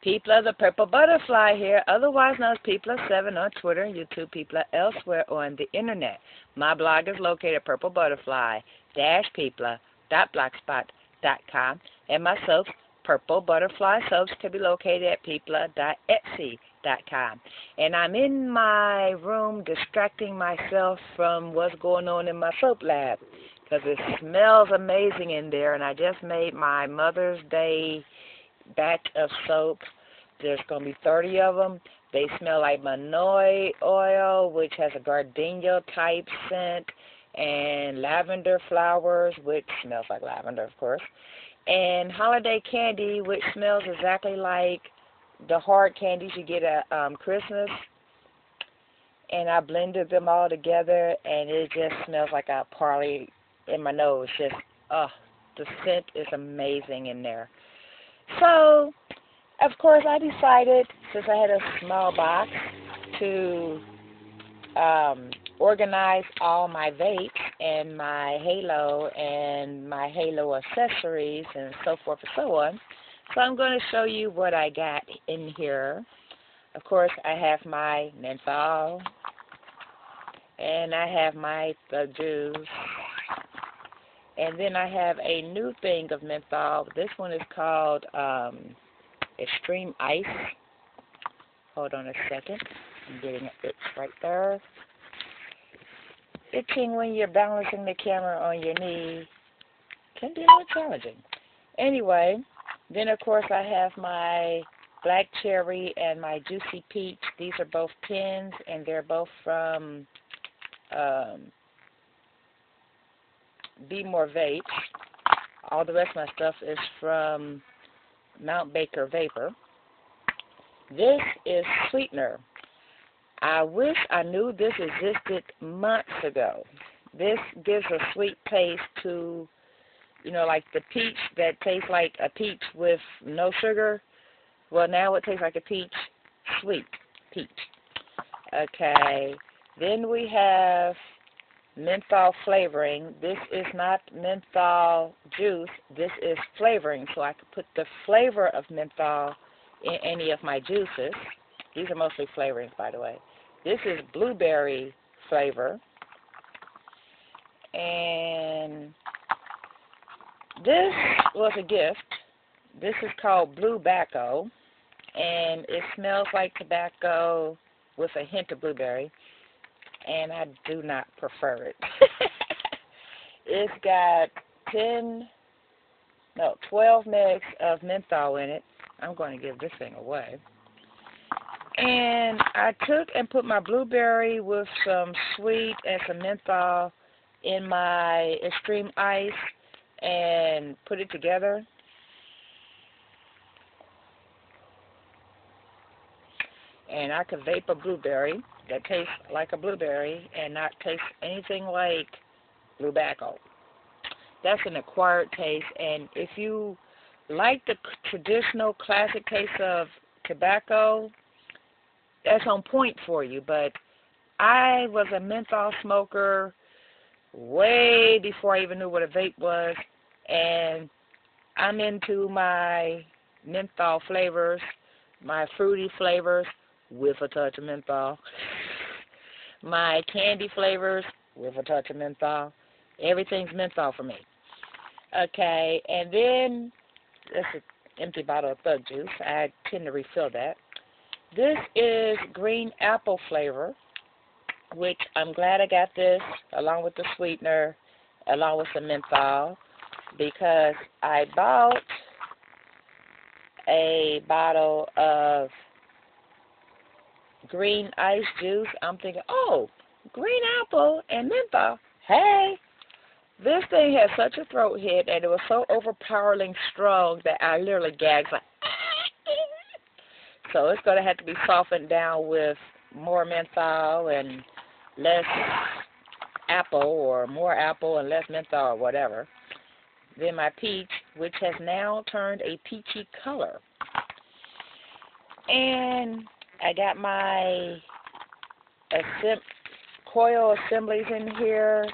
People of the Purple Butterfly here, otherwise known as People 7 on Twitter and YouTube, People elsewhere on the internet. My blog is located at purplebutterfly-people.blogspot.com, and my soaps, Purple Butterfly Soaps, can be located at people.etsy.com. And I'm in my room distracting myself from what's going on in my soap lab because it smells amazing in there, and I just made my Mother's Day batch of soap. There's going to be 30 of them. They smell like manoi oil, which has a gardenia type scent, and lavender flowers, which smells like lavender, of course, and holiday candy, which smells exactly like the hard candies you get at Christmas. And I blended them all together, and it just smells like a party in my nose. Just, the scent is amazing in there. So, of course, I decided, since I had a small box, to organize all my vapes and my halo accessories and so forth and so on. So I'm going to show you what I got in here. Of course, I have my menthol, and I have my thug juice. And then I have a new thing of menthol. This one is called Extreme Ice. Hold on a second. I'm getting it right there. Itching when you're balancing the camera on your knee can be a little challenging. Anyway, then of course I have my Black Cherry and my Juicy Peach. These are both pins, and they're both from Be More Vapes. All the rest of my stuff is from Mount Baker Vapor. This is sweetener. I wish I knew this existed months ago. This gives a sweet taste to, like the peach that tastes like a peach with no sugar. Well, now it tastes like a peach, sweet peach. Okay, then we have menthol flavoring. This is not menthol juice. This is flavoring, so I could put the flavor of menthol in any of my juices. These are mostly flavorings, by the way. This is blueberry flavor. And this was a gift. This is called Blue Bacco, and it smells like tobacco with a hint of blueberry, and I do not prefer it. It's got 12 megs of menthol in it. I'm going to give this thing away. And I took and put my blueberry with some sweet and some menthol in my Extreme Ice and put it together. And I could vape a blueberry that tastes like a blueberry and not taste anything like Blue Bacco. That's an acquired taste, and if you like the traditional classic taste of tobacco, that's on point for you. But I was a menthol smoker way before I even knew what a vape was, and I'm into my menthol flavors, my fruity flavors with a touch of menthol, my candy flavors with a touch of menthol. Everything's menthol for me. Okay, and then this is an empty bottle of Thug Juice. I tend to refill that. This is green apple flavor, which I'm glad I got this along with the sweetener, along with some menthol, because I bought a bottle of green ice juice. I'm thinking, oh, green apple and menthol. Hey, this thing had such a throat hit, and it was so overpoweringly strong that I literally gagged like. So it's going to have to be softened down with more menthol and less apple, or more apple and less menthol, or whatever. Then my peach, which has now turned a peachy color. And I got my coil assemblies in here.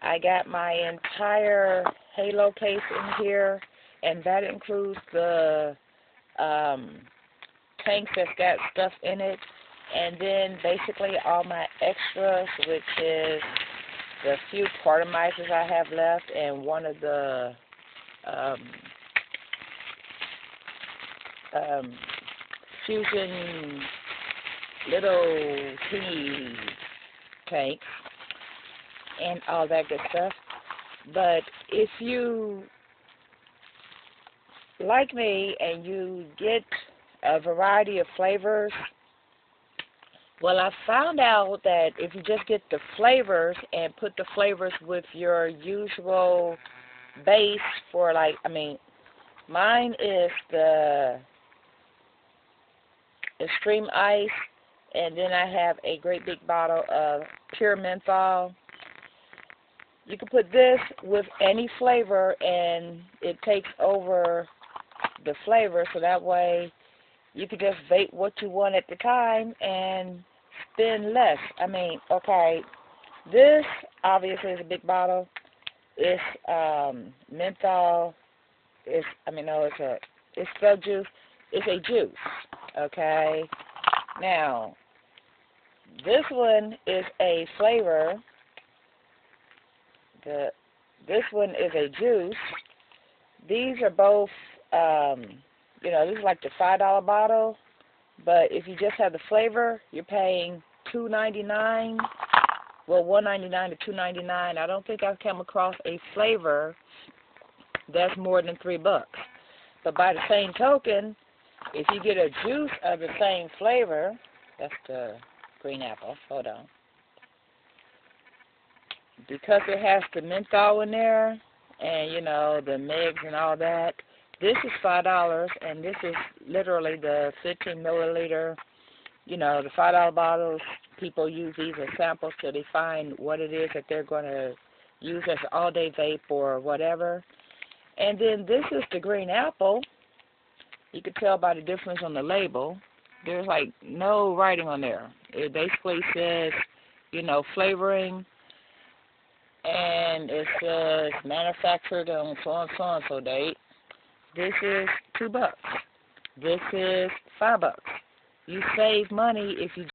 I got my entire halo case in here, and that includes the tanks that's got stuff in it. And then basically all my extras, which is the few quartermizers I have left and one of the fusion little teeny tanks and all that good stuff. But if you like me and you get a variety of flavors, well, I found out that if you just get the flavors and put the flavors with your usual base for, like, I mean, mine is the extreme ice, and then I have a great big bottle of pure menthol. You can put this with any flavor and it takes over the flavor, so that way you can just vape what you want at the time and spend less. I mean, okay, this obviously is a big bottle. It's menthol. It's spelled juice. It's a juice. Okay. Now, this one is a flavor. This one is a juice. These are both, this is like the $5 bottle. But if you just have the flavor, you're paying $2.99. Well, $1.99 to $2.99. I don't think I've come across a flavor that's more than $3. But by the same token, if you get a juice of the same flavor, that's the green apple. Hold on. Because it has the menthol in there, and the megs and all that. This is $5, and this is literally the 15 milliliter. The $5 bottles. People use these as samples till they find what it is that they're going to use as an all-day vape or whatever. And then this is the green apple. You can tell by the difference on the label. There's like no writing on there. It basically says, flavoring, and it says manufactured on so date. This is $2. This is $5. You save money if you